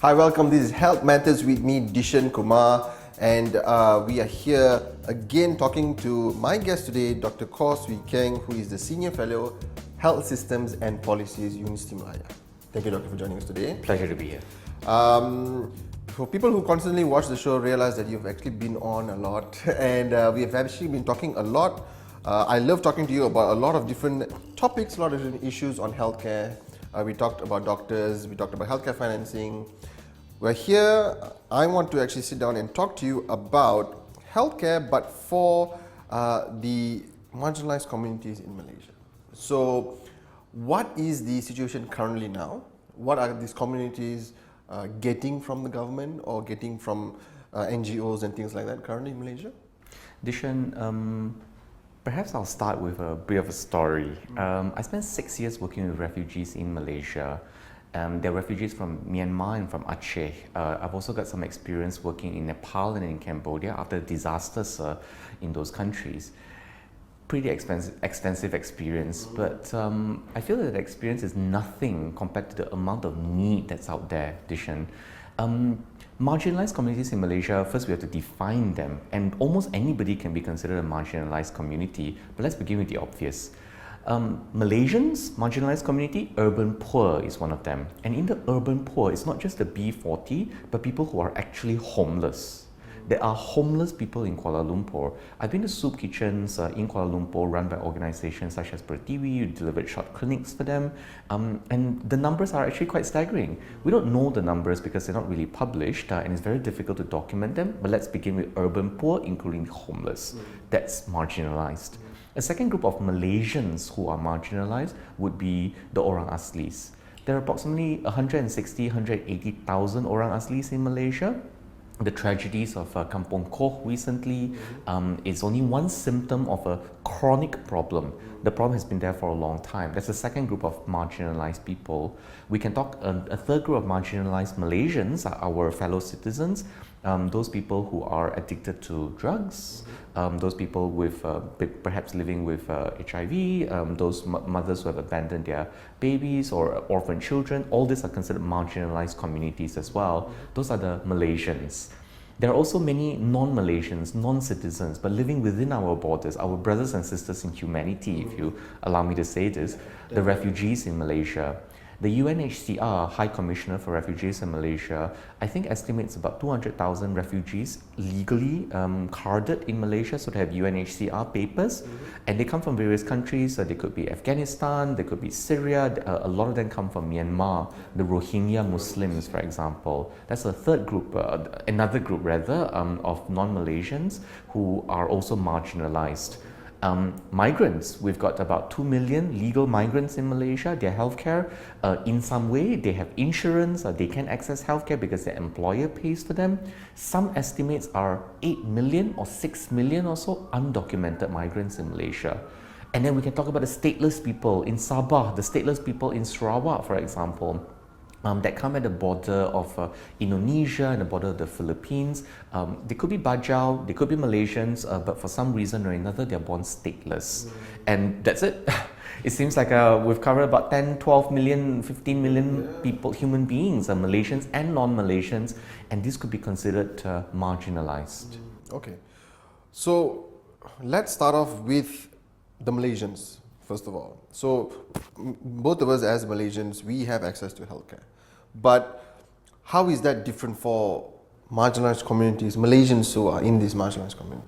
Hi, welcome. This is Health Matters with me, Dishen Kumar, and we are here again talking to my guest today, Dr Swee Kheng, who is the Senior Fellow, Health Systems and Policies, University Malaya. Thank you, Doctor, for joining us today. Pleasure to be here. For people who constantly watch the show, realize that you've actually been on a lot, and we have actually been talking a lot. I love talking to you about a lot of different topics, a lot of different issues on healthcare. We talked about doctors, we talked about healthcare financing. We're here, I want to actually sit down and talk to you about healthcare, but for the marginalized communities in Malaysia. So, what is the situation currently now? What are these communities getting from the government or getting from NGOs and things like that currently in Malaysia? Dishen, perhaps I'll start with a bit of a story. I spent 6 years working with refugees in Malaysia. They're refugees from Myanmar and from Aceh. I've also got some experience working in Nepal and in Cambodia after disasters in those countries. Pretty extensive experience, but I feel that the experience is nothing compared to the amount of need that's out there, Dishen. Marginalized communities in Malaysia, first we have to define them, and almost anybody can be considered a marginalized community, but let's begin with the obvious. Malaysians, marginalized community, urban poor is one of them. And in the urban poor, it's not just the B40, but people who are actually homeless. There are homeless people in Kuala Lumpur. I've been to soup kitchens in Kuala Lumpur run by organizations such as Pertiwi, who delivered short clinics for them. And the numbers are actually quite staggering. We don't know the numbers because they're not really published and it's very difficult to document them. But let's begin with urban poor, including homeless. That's marginalized. A second group of Malaysians who are marginalized would be the Orang Aslis. There are approximately 160, 180,000 Orang Aslis in Malaysia. The tragedies of Kampong Koh recently is only one symptom of a chronic problem. The problem has been there for a long time. That's the second group of marginalized people. We can talk a third group of marginalized Malaysians, our fellow citizens, those people who are addicted to drugs, those people with perhaps living with HIV, those mothers who have abandoned their babies or orphan children. All these are considered marginalized communities as well. Those are the Malaysians. There are also many non-Malaysians, non-citizens, but living within our borders, our brothers and sisters in humanity, if you allow me to say this, the refugees in Malaysia. The UNHCR High Commissioner for Refugees in Malaysia, I think estimates about 200,000 refugees legally carded in Malaysia, so they have UNHCR papers, and they come from various countries. They could be Afghanistan, they could be Syria, a lot of them come from Myanmar, the Rohingya Muslims, for example. That's a third group, another group rather, of non-Malaysians who are also marginalized. Migrants, we've got about 2 million legal migrants in Malaysia. Their healthcare, in some way, they have insurance, they can access healthcare because their employer pays for them. Some estimates are 8 million or 6 million or so undocumented migrants in Malaysia. And then we can talk about the stateless people in Sabah, the stateless people in Sarawak, for example. That come at the border of Indonesia and the border of the Philippines. They could be Bajau, they could be Malaysians, but for some reason or another, they're born stateless. And that's it. It seems like we've covered about 10, 12 million, 15 million people, human beings, Malaysians and non-Malaysians, and this could be considered marginalized. Okay. So, let's start off with the Malaysians, first of all. So, both of us as Malaysians, we have access to healthcare. But how is that different for marginalized communities, Malaysians who are in these marginalized communities?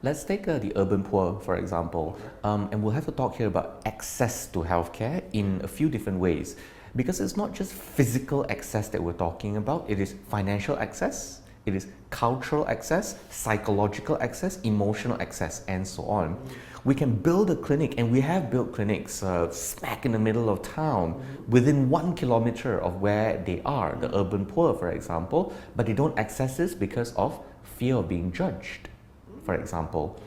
Let's take the urban poor, for example, and we'll have to talk here about access to healthcare in a few different ways. Because it's not just physical access that we're talking about, it is financial access, it is cultural access, psychological access, emotional access, and so on. We can build a clinic, and we have built clinics smack in the middle of town, within 1 kilometer of where they are, the urban poor, for example, but they don't access this because of fear of being judged, for example.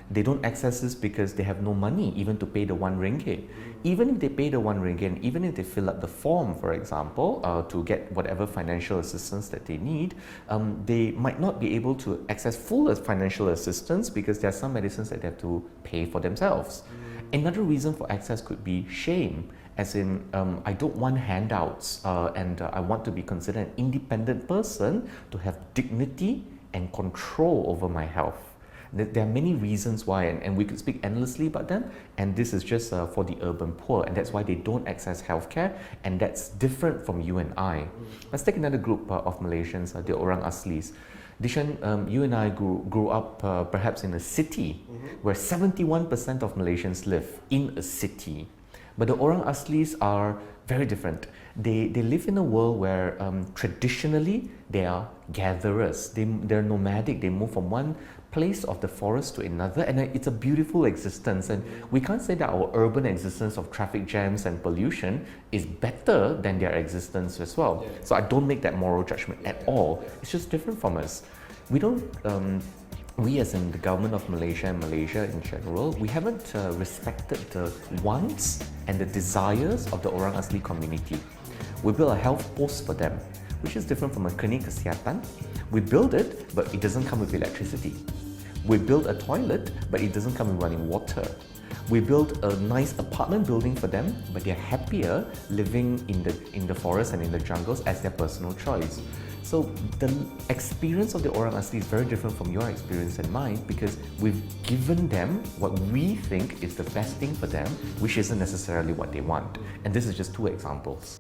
They don't access this because they have no money even to pay the 1 ringgit. Even if they pay the 1 ringgit, and even if they fill up the form, for example, to get whatever financial assistance that they need, they might not be able to access full financial assistance because there are some medicines that they have to pay for themselves. Another reason for access could be shame, as in I don't want handouts and I want to be considered an independent person to have dignity and control over my health. There are many reasons why, and we could speak endlessly about them, and this is just for the urban poor, and that's why they don't access healthcare, and that's different from you and I. Let's take another group of Malaysians, the Orang Aslis. Dishen, you and I grew up perhaps in a city where 71% of Malaysians live in a city. But the Orang Aslis are very different. They live in a world where traditionally they are gatherers. They're nomadic. They move from one place of the forest to another, and it's a beautiful existence. And we can't say that our urban existence of traffic jams and pollution is better than their existence as well. So I don't make that moral judgment at all. It's just different from us. We don't. We as in the government of Malaysia and Malaysia in general, we haven't respected the wants and the desires of the Orang Asli community. We build a health post for them, which is different from a klinik kesihatan. We build it, but it doesn't come with electricity. We build a toilet, but it doesn't come with running water. We build a nice apartment building for them, but they're happier living in the forest and in the jungles as their personal choice. So the experience of the Orang Asli is very different from your experience and mine, because we've given them what we think is the best thing for them, which isn't necessarily what they want. And this is just two examples.